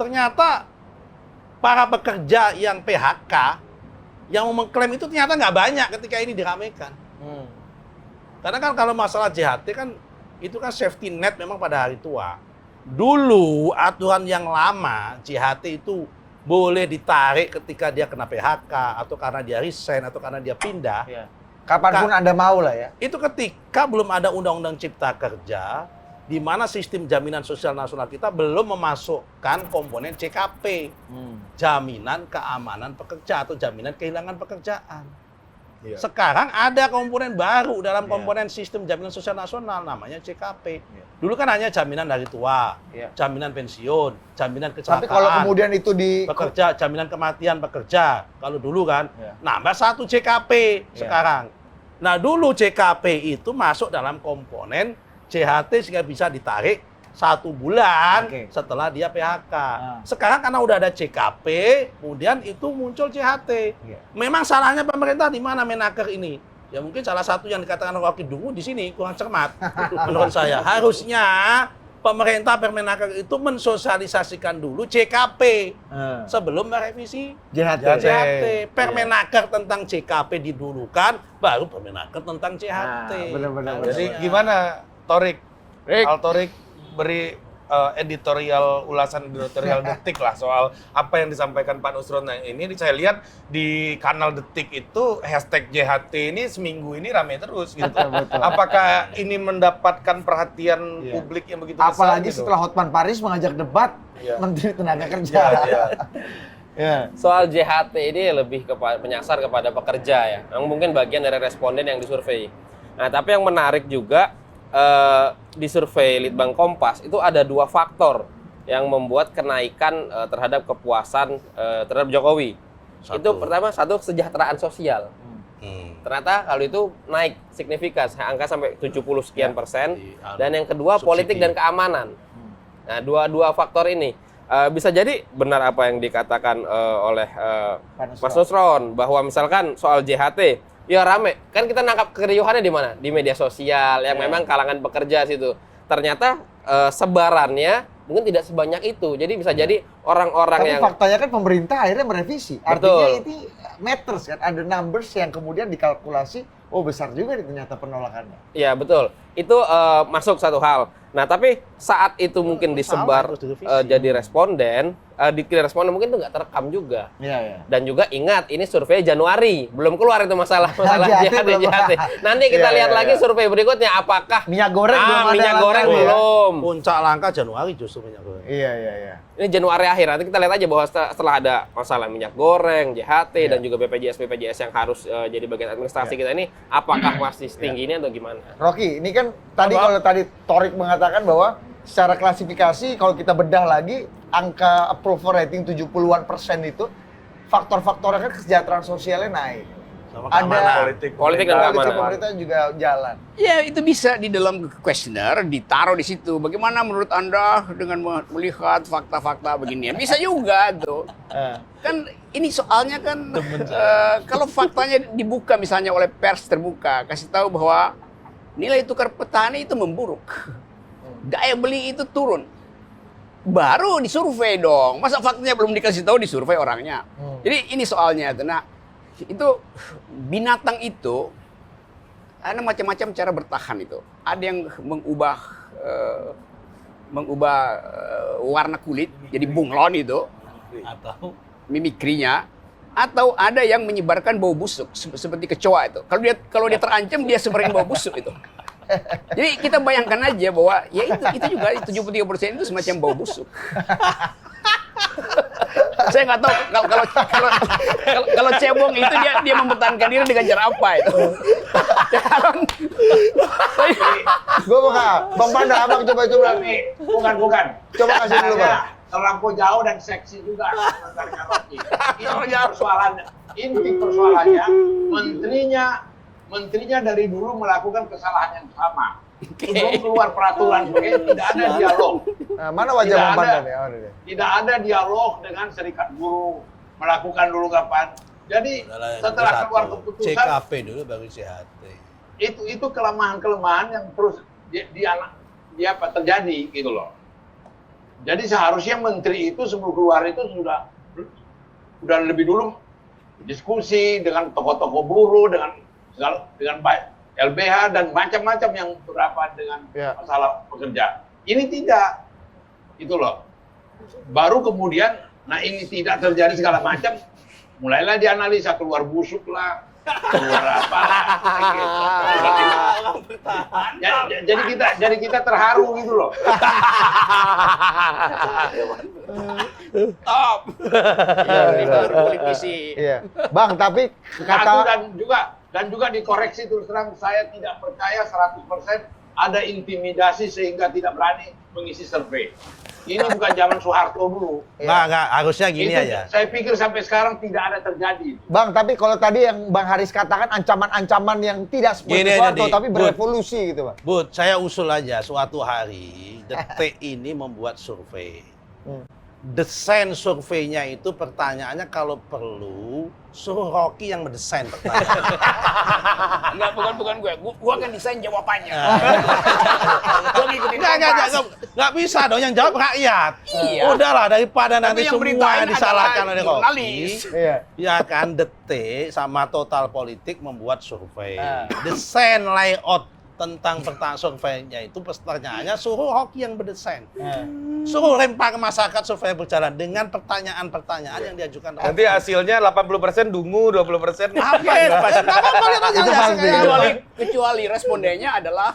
Speaker 4: Ternyata para pekerja yang PHK yang mau mengklaim itu ternyata nggak banyak ketika ini diramekan. Karena kan kalau masalah JHT kan itu kan safety net memang pada hari tua. Dulu aturan yang lama JHT itu boleh ditarik ketika dia kena PHK atau karena dia resign atau karena dia pindah.
Speaker 1: Kapanpun Anda mau lah ya.
Speaker 4: Itu ketika belum ada Undang-Undang Cipta Kerja, di mana sistem jaminan sosial nasional kita belum memasukkan komponen CKP, jaminan keamanan pekerja atau jaminan kehilangan pekerjaan. Sekarang ada komponen baru dalam komponen sistem jaminan sosial nasional, namanya CKP. Dulu kan hanya jaminan hari tua, jaminan pensiun, jaminan kecelakaan.
Speaker 1: Tapi kalau kemudian itu
Speaker 4: pekerja, jaminan kematian pekerja, kalau dulu kan, nambah satu CKP sekarang. Nah dulu CKP itu masuk dalam komponen JHT sehingga bisa ditarik 1 bulan setelah dia PHK. Sekarang karena udah ada CKP, kemudian itu muncul JHT. Memang salahnya pemerintah di mana Menaker ini? Ya mungkin salah satu yang dikatakan Rocky Dungu di sini kurang cermat menurut saya. Harusnya pemerintah Permenaker itu mensosialisasikan dulu CKP sebelum merevisi JHT. Permenaker tentang CKP didulukan, baru Permenaker tentang JHT.
Speaker 1: Benar-benar.
Speaker 2: Jadi gimana Torik? Altorik beri ulasan editorial Detik lah soal apa yang disampaikan Pak Nusron. Nah, ini saya lihat di kanal Detik itu hashtag JHT ini seminggu ini ramai terus gitu.
Speaker 1: Betul.
Speaker 2: Apakah ini mendapatkan perhatian publik yang begitu besar?
Speaker 1: Apalagi
Speaker 2: gitu?
Speaker 1: setelah Hotman Paris mengajak debat Menteri Tenaga Kerja.
Speaker 7: Soal JHT ini lebih menyasar kepada pekerja ya, yang mungkin bagian dari responden yang disurvei. Nah, tapi yang menarik juga di survei Litbang Kompas itu ada 2 faktor yang membuat kenaikan terhadap kepuasan terhadap Jokowi. Itu pertama, satu, kesejahteraan sosial. Ternyata kalau itu naik signifikan, angka sampai 70 sekian persen. Dan yang kedua, politik dan keamanan. Nah, dua faktor ini bisa jadi benar apa yang dikatakan oleh Mas Nusron, bahwa misalkan soal JHT, ya rame. Kan kita nangkap keriuhannya di mana? Di media sosial yang memang kalangan pekerja situ. Ternyata sebarannya mungkin tidak sebanyak itu. Jadi bisa jadi orang-orang yang...
Speaker 1: Tapi faktanya kan pemerintah akhirnya merevisi. Artinya ini matters kan. Ada numbers yang kemudian dikalkulasi. Oh besar juga nih ternyata penolakannya.
Speaker 7: Iya betul. Itu masuk satu hal. Nah tapi saat itu mungkin disebar jadi responden, mungkin itu nggak terekam juga.
Speaker 1: Iya.
Speaker 7: Dan juga ingat ini survei Januari, belum keluar itu masalah JHT. Nanti kita lihat lagi survei berikutnya apakah
Speaker 1: minyak goreng belum ada.
Speaker 7: Minyak goreng belum.
Speaker 4: Puncak langka Januari justru minyak goreng.
Speaker 1: Iya.
Speaker 7: Ini Januari akhir, nanti kita lihat aja bahwa setelah ada masalah minyak goreng, JHT, dan juga BPJS yang harus jadi bagian administrasi kita ini, apakah masih setinggi ini atau gimana?
Speaker 1: Rocky, ini kan kalau tadi Torik mengatakan bahwa secara klasifikasi kalau kita bedah lagi, angka approval rating 70-an% itu, faktor-faktornya kan kesejahteraan sosialnya naik.
Speaker 4: Sama
Speaker 1: ada
Speaker 4: keamanan.
Speaker 7: Politik dan keamanan.
Speaker 1: pemerintah juga jalan.
Speaker 5: Ya, itu bisa di dalam kuesioner ditaruh di situ. Bagaimana menurut Anda dengan melihat fakta-fakta beginian? Bisa juga tuh. Kan ini soalnya kan kalau faktanya dibuka misalnya oleh pers terbuka, kasih tahu bahwa nilai tukar petani itu memburuk. Daya beli itu turun. Baru disurvei dong. Masa faktanya belum dikasih tahu disurvei orangnya. Jadi ini soalnya. Nah, itu binatang itu ada macam-macam cara bertahan itu. Ada yang mengubah warna kulit jadi bunglon itu
Speaker 4: Atau
Speaker 5: mimikrinya, atau ada yang menyebarkan bau busuk seperti kecoa itu. Kalau dia terancam dia sebarin bau busuk itu. Jadi kita bayangkan aja bahwa ya itu juga 73% itu semacam bau busuk. Saya nggak tahu kalau cebong itu dia mempertahankan diri dengan cara apa itu.
Speaker 1: Gue mau Bang Panda, abang coba.
Speaker 6: Tapi bukan.
Speaker 1: Coba kasih dulu, Bang.
Speaker 6: Terlampau jauh dan seksi juga komentarnya Rocky. Inti persoalannya menterinya dari dulu melakukan kesalahan yang sama. Sebelum keluar peraturan sebagainya tidak ada dialog.
Speaker 1: Nah, mana wajah
Speaker 6: Tidak
Speaker 1: Bang Panda
Speaker 6: ada.
Speaker 1: nih? Oh, ini dia.
Speaker 6: Tidak ada dialog dengan serikat buruh, melakukan dulu kapan. Jadi
Speaker 4: udahlah, yang
Speaker 6: setelah
Speaker 4: satu.
Speaker 6: keluar keputusan
Speaker 4: CKP dulu baru CHT.
Speaker 6: itu kelemahan-kelemahan yang terus dia terjadi gitu loh. Jadi seharusnya menteri itu sebelum keluar itu sudah lebih dulu diskusi dengan tokoh-tokoh buruh, dengan LBH dan macam-macam yang berapa dengan masalah pekerja. Ini tidak, itu loh. Baru kemudian, nah ini tidak terjadi segala macam, mulailah dianalisa keluar busuk lah, keluar apa lah. Jadi kita terharu gitu loh.
Speaker 5: Top. Ini baru politisi.
Speaker 1: Iya. Bang, tapi
Speaker 6: Satu
Speaker 1: kata
Speaker 6: dan juga dikoreksi terus terang, saya tidak percaya 100% ada intimidasi sehingga tidak berani mengisi survei. Ini bukan zaman Soeharto dulu.
Speaker 4: Nggak, harusnya gini
Speaker 6: Itu
Speaker 4: aja.
Speaker 6: saya pikir sampai sekarang tidak ada terjadi.
Speaker 1: Bang, tapi kalau tadi yang Bang Haris katakan ancaman-ancaman yang tidak seperti
Speaker 4: Gini aja,
Speaker 1: Soeharto,
Speaker 4: Dik.
Speaker 1: tapi berevolusi gitu, Bang.
Speaker 4: Bud, saya usul aja suatu hari Detik ini membuat survei. Desain surveinya itu pertanyaannya kalau perlu suruh Rocky yang mendesain pertanyaan.
Speaker 5: Enggak, bukan gue. Gue akan desain jawabannya. Gue ngikutin
Speaker 4: Nggak bisa dong, yang jawab rakyat.
Speaker 5: Iya.
Speaker 4: Udahlah, daripada
Speaker 5: Tapi
Speaker 4: nanti
Speaker 5: yang
Speaker 4: semua
Speaker 5: beritain
Speaker 4: disalahkan
Speaker 5: adalah
Speaker 4: oleh Rocky.
Speaker 5: jurnalis.
Speaker 1: Iya.
Speaker 4: Ya kan, Detik sama Total Politik membuat survei. Desain layout tentang pertanyaan surveinya itu pertanyaannya suruh Rocky yang berdesain. Suruh lempar ke masyarakat survei berjalan dengan pertanyaan-pertanyaan yang diajukan Rocky.
Speaker 2: Nanti hasilnya 80% dungu, 20%
Speaker 5: Kecuali respondennya adalah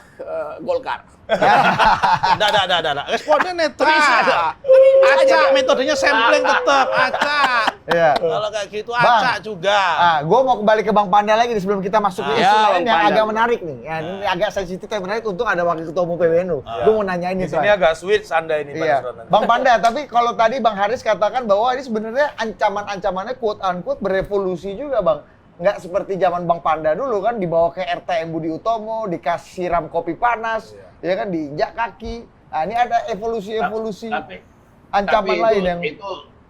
Speaker 5: Golkar.
Speaker 4: Nggak. Responden netral.
Speaker 5: Bisa.
Speaker 4: Acak, metodenya sampling tetap. Acak.
Speaker 1: Iya.
Speaker 4: Kalau kayak gitu acak juga.
Speaker 1: Gue mau kembali ke Bang Panda lagi nih sebelum kita masuk ke isu
Speaker 5: Ya,
Speaker 1: lain
Speaker 5: Bang
Speaker 1: yang
Speaker 5: Panda.
Speaker 1: agak menarik nih. Ya, ini agak sensitif tapi menarik. Untung ada wakil ketua umum PBNU. Gue mau nanya ini
Speaker 2: Di sini agak switch Anda ini, Pak
Speaker 1: Iya.
Speaker 2: Nusron, nanti.
Speaker 1: Bang Panda, tapi kalau tadi Bang Haris katakan bahwa ini sebenarnya ancaman-ancamannya quote unquote berevolusi juga, Bang. Nggak seperti zaman Bang Panda dulu kan, dibawa ke RTM Budi Utomo, dikasih siram kopi panas, ya kan, diinjak kaki. Nah, ini ada evolusi-evolusi ancaman
Speaker 6: Tapi
Speaker 1: lain yang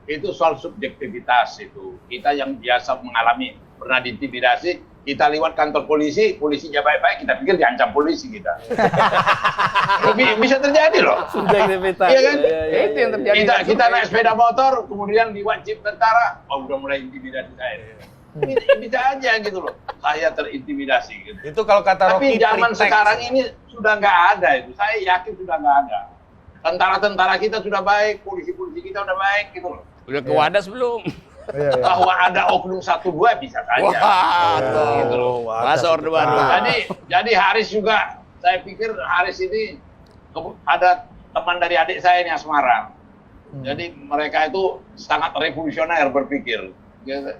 Speaker 6: itu soal subjektivitas itu. Kita yang biasa mengalami pernah diintimidasi, kita lewat kantor polisi, polisinya baik-baik, kita pikir diancam polisi kita. Bisa terjadi loh.
Speaker 7: Subjektivitas.
Speaker 6: Iya kan?
Speaker 5: Itu yang terjadi.
Speaker 6: Kita naik sepeda motor, kemudian diwajib tentara, oh udah mulai intimidasi saya. Bisa aja gitu loh, saya terintimidasi gitu.
Speaker 2: Itu kalau kata
Speaker 6: Tapi
Speaker 2: Rocky
Speaker 6: zaman
Speaker 2: pretext.
Speaker 6: sekarang ini sudah nggak ada itu. Saya yakin sudah nggak ada. Tentara-tentara kita sudah baik, polisi-polisi kita udah baik gitu loh.
Speaker 5: Udah ke Wadas belum?
Speaker 1: Iya.
Speaker 6: Bahwa ada oknum 1-2 bisa saja.
Speaker 5: Wah,
Speaker 6: Gitu loh.
Speaker 5: masa Orde Baru.
Speaker 6: Jadi Haris juga, saya pikir Haris ini ada teman dari adik saya ini Asmara. Jadi mereka itu sangat revolusioner berpikir. Gitu.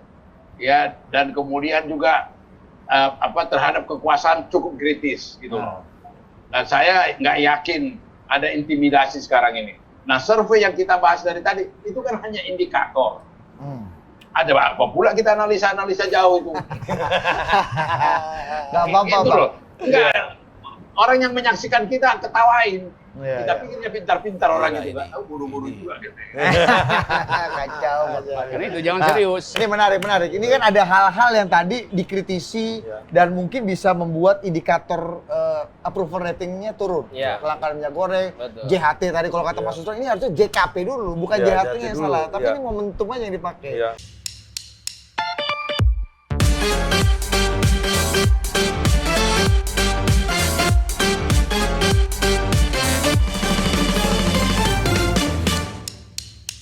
Speaker 6: Ya, dan kemudian juga terhadap kekuasaan cukup kritis gitu loh. Dan saya nggak yakin ada intimidasi sekarang ini. Nah, survei yang kita bahas dari tadi itu kan hanya indikator. Ada apa pula kita analisa jauh itu.
Speaker 1: Nggak apa-apa,
Speaker 6: Gitu
Speaker 1: Bang.
Speaker 6: loh. Enggak. Orang yang menyaksikan kita ketawain.
Speaker 1: Iya,
Speaker 6: Kita
Speaker 1: iya.
Speaker 6: pikirnya pintar-pintar orang itu. Nggak tahu buru-buru juga. Gitu.
Speaker 1: Kacau.
Speaker 5: Karena itu jangan serius.
Speaker 1: Ini menarik. Ini kan ada hal-hal yang tadi dikritisi dan mungkin bisa membuat indikator approval ratingnya turun.
Speaker 7: Iya.
Speaker 1: Kelangkaan minyak goreng,
Speaker 7: Betul.
Speaker 1: JHT tadi kalau kata Mas Susron, ini harusnya JKP dulu, bukan
Speaker 2: Iya,
Speaker 1: JHT-nya yang
Speaker 2: dulu.
Speaker 1: salah. Tapi
Speaker 2: Iya.
Speaker 1: ini momentum aja yang dipakai.
Speaker 2: Iya.